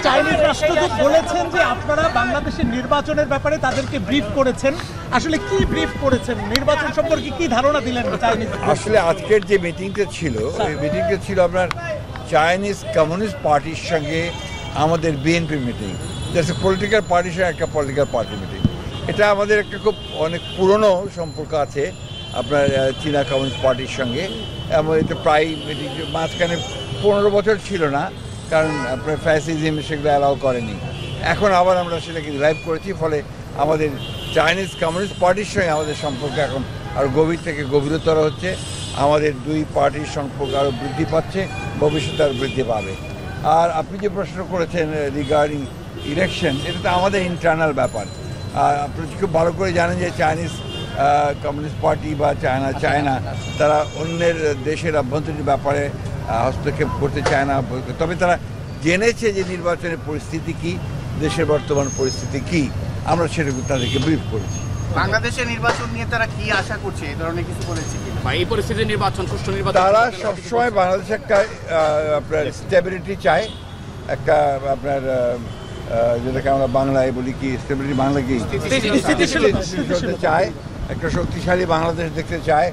Chinese রাষ্ট্রদূত বলেছেন যে আপনারা বাংলাদেশের নির্বাচনের ব্যাপারে তাদেরকে ব্রিফ করেছেন। আসলে কি ব্রিফ করেছেন, নির্বাচন সম্পর্কে কি ধারণা দিলেন চাইনিজ? আসলে আজকের যে মিটিংটা ছিল, ওই মিটিংটা ছিল আপনার চাইনিজ কমিউনিস্ট পার্টির সঙ্গে আমাদের বিএনপি মিটিং। জাস্ট পলিটিক্যাল পার্টির সঙ্গে একটা পলিটিক্যাল পার্টি মিটিং। এটা আমাদের একটা খুব অনেক পুরনো সম্পর্ক আছে আপনার চীনা কমিউনিস্ট পার্টির সঙ্গে, এবং এটা প্রায় মিটিং মাঝখানে 15 বছর ছিল না, কারণ আপনার ফ্যাসিজম সেগুলো অ্যালাউ করেনি। এখন আবার আমরা সেটাকে রিভাইভ করেছি, ফলে আমাদের চাইনিজ কমিউনিস্ট পার্টির সঙ্গে আমাদের সম্পর্ক এখন আরও গভীর থেকে গভীরতর হচ্ছে। আমাদের দুই পার্টির সম্পর্ক আরও বৃদ্ধি পাচ্ছে, ভবিষ্যতে আরও বৃদ্ধি পাবে। আর আপনি যে প্রশ্ন করেছেন রিগার্ডিং ইলেকশন, এটা তো আমাদের ইন্টারনাল ব্যাপার। আর আপনি খুব ভালো করে জানেন যে চাইনিজ কমিউনিস্ট পার্টি বা চায়না তারা অন্যের দেশের অভ্যন্তরীণ ব্যাপারে হস্তক্ষেপ করতে চায় না, তবে তারা জেনেছে যে নির্বাচনের পরিস্থিতি কী, দেশের বর্তমান পরিস্থিতি কী, আমরা সেটাকে তাদেরকে ব্রিফ করেছি। বাংলাদেশের নির্বাচন নিয়ে তারা কি আশা করছে, এই ধরনের কিছু বলেছে কি এই পরিস্থিতির নির্বাচন, সুষ্ঠু নির্বাচন? তারা সবসময় বাংলাদেশে একটা আপনার স্টেবিলিটি চায়, একটা আপনার যেটাকে আমরা বাংলায় বলি কি স্টেবিলিটি, বাংলা কি স্থিতিশীলতা চায়, একটা শক্তিশালী বাংলাদেশ দেখতে চায়,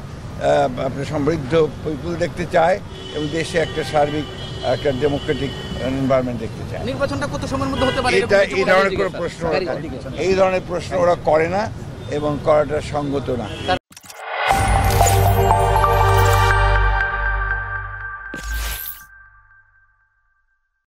আপনার সমৃদ্ধ পিপুল দেখতে চায়, এবং দেশে একটা সার্বিক একটা ডেমোক্রেটিক এনভায়রনমেন্ট দেখতে চায়। নির্বাচনটা কত সময়ের মধ্যে হতে পারে? এই ধরনের প্রশ্ন ওরা করে না, এবং করাটা সঙ্গত না।